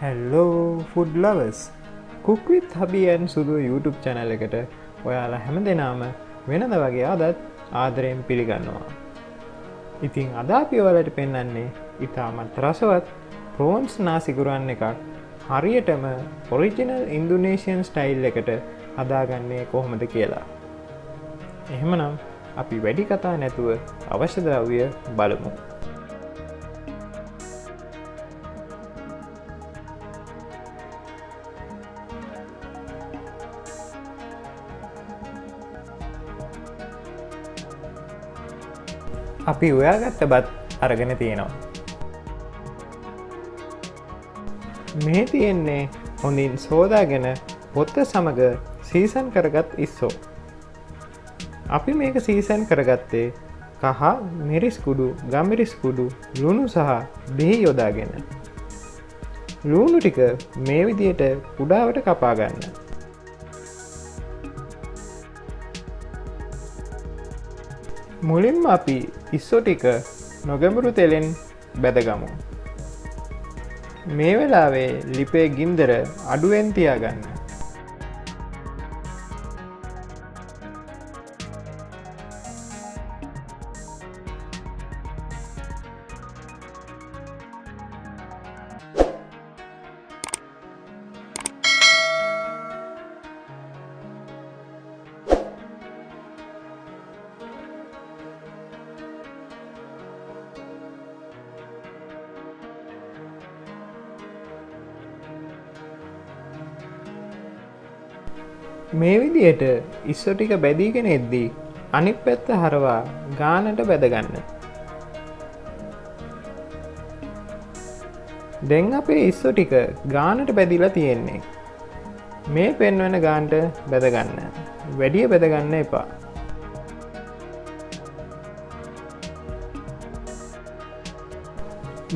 Hello food lovers. Cook with Hubby and Sudu YouTube channel එකට ඔයාලා හැමදෙනාම වෙනද වගේ අදත් ආදරයෙන් පිළිගන්නවා. ඉතින් අද අපි ඔයාලට පෙන්වන්නේ ඉතාමත් රසවත් prawns nasi goreng එකක් හරියටම ඔරිජිනල් ඉන්දුනීසියන් ස්ටයිල් එකට හදාගන්නේ කොහොමද කියලා. එහෙමනම් අපි වැඩි කතා නැතුව අවශ්‍ය ද්‍රව්‍ය බලමු. අපි උයාගත්ත බත් අරගෙන තියෙනවා. මේ තියෙන්නේ හොඳින් සෝදාගෙන පොත්ත සමග සීසන් කරගත් ඉස්සෝ. අපි මේක සීසන් කරගත්තේ කහ මිරිස් කුඩු, ගම්මිරිස් කුඩු, ලුණු සහ බිහි යොදාගෙන. ලුණු ටික මේ විදියට කුඩාවට කපා ගන්න. මුලින්ම අපි ඉස්සෝ ටික නොගැඹුරු තෙලෙන් බැදගමු. මේ වෙලාවේ ලිපේ ගින්දර අඩුවෙන් තියාගන්න. මේ විදියට ඉස්සෝ ටික බැදීගෙන එද්දී අනිත් පැත්ත හරවා ගානට බැදගන්න. දැන් අපේ ඉස්සෝ ටික ගානට බැදිලා තියෙන්නේ. මේ පෙන්වන ගානට බැදගන්න. වැඩිය බැදගන්න එපා.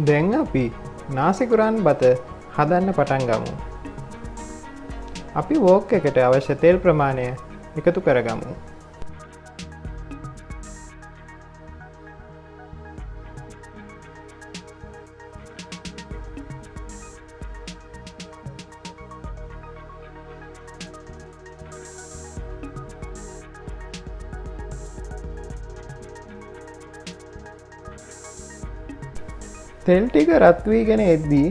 දැන් අපි නාසි goreng බත හදන්න පටන් ගමු. අපි වෝක් එකට අවශ්‍ය තෙල් ප්‍රමාණය එකතු කරගමු. තෙල් ටික රත් වීගෙන එද්දී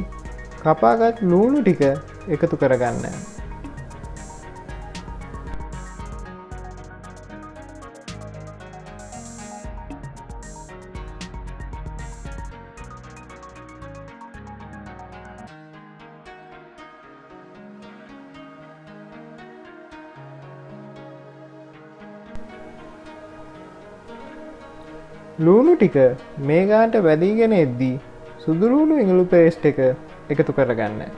කපාගත් ලුණු ටික එකතු කරගන්න. ලුණු ටික මේ ගානට වැදීගෙන එද්දී සුදුලුණු ඉඟලු පේස්ට් එක එකතු කරගන්න.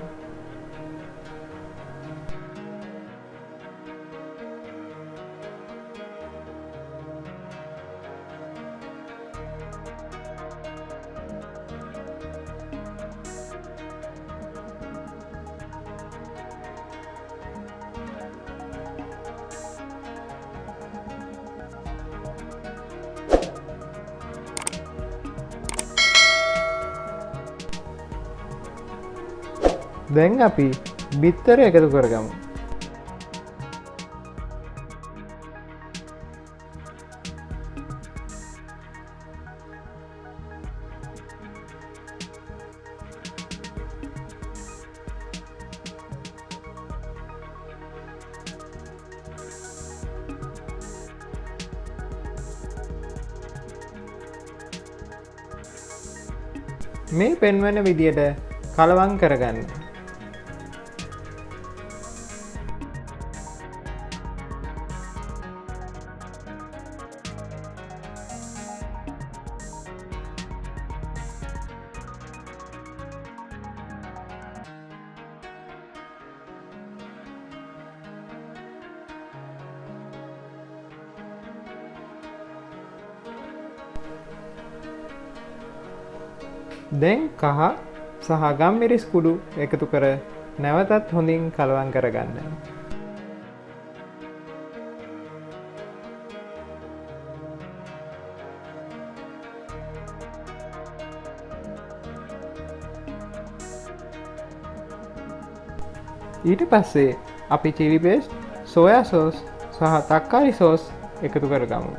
දැන් අපි බිත්තර එකතු කරගමු. මේ පෙන්වන විදියට කලවම් කරගන්න. දැන් කහ සහ ගම්මිරිස් කුඩු එකතු කර නැවතත් හොඳින් කලවම් කරගන්න. ඊට පස්සේ අපි chili paste, soya sauce සහ තක්කාලි sauce එකතු කරගමු.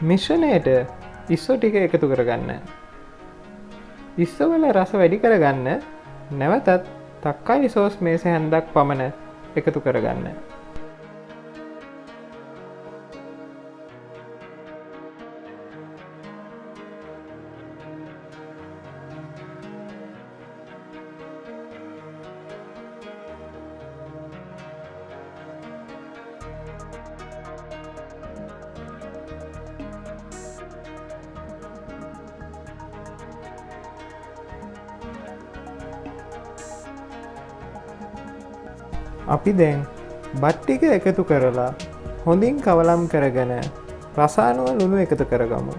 මිශ්‍රණයට ඉස්සෝ ටික එකතු කරගන්න. ඉස්සවල රස වැඩි කරගන්න නැවතත් තක්කාලි සෝස් මේස හැන්දක් පමණ එකතු කරගන්න. අපි දැන් බත් ටික එකතු කරලා හොඳින් කවලම් කරගෙන රසායනික ලුණු එකතු කරගමු.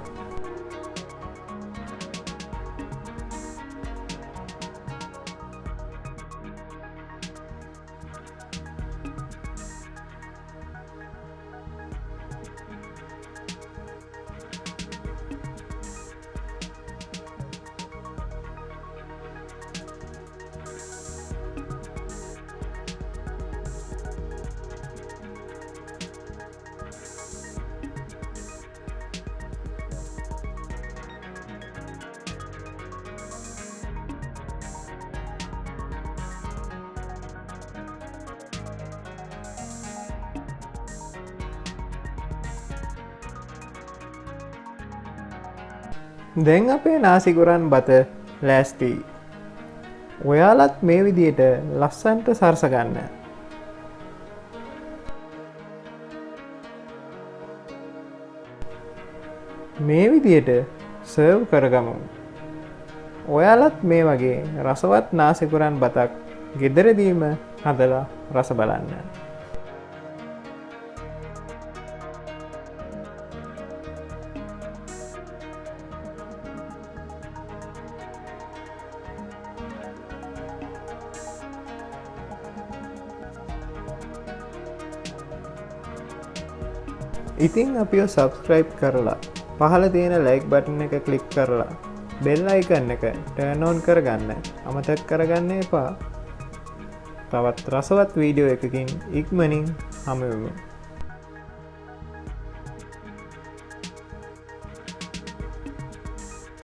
දැන් අපේ නාසි ගොරන් බත ලෑස්ති. ඔයාලත් මේ විදියට ලස්සන්ට සරස ගන්න. මේ විදියට සර්ව් කරගමු. ඔයාලත් මේ වගේ රසවත් නාසි ගොරන් බතක් ගෙදරදීම හදලා රස බලන්න. ඉතින් අපිව සබස්ක්‍රයිබ් කරලා පහළ තියෙන ලයික් බටන් එක ක්ලික් කරලා බෙල් අයිකන් එක ටර්න් ඔන් කරගන්න අමතක කරගන්න එපා. තවත් රසවත් වීඩියෝ එකකින් ඉක්මනින් හමු වෙමු.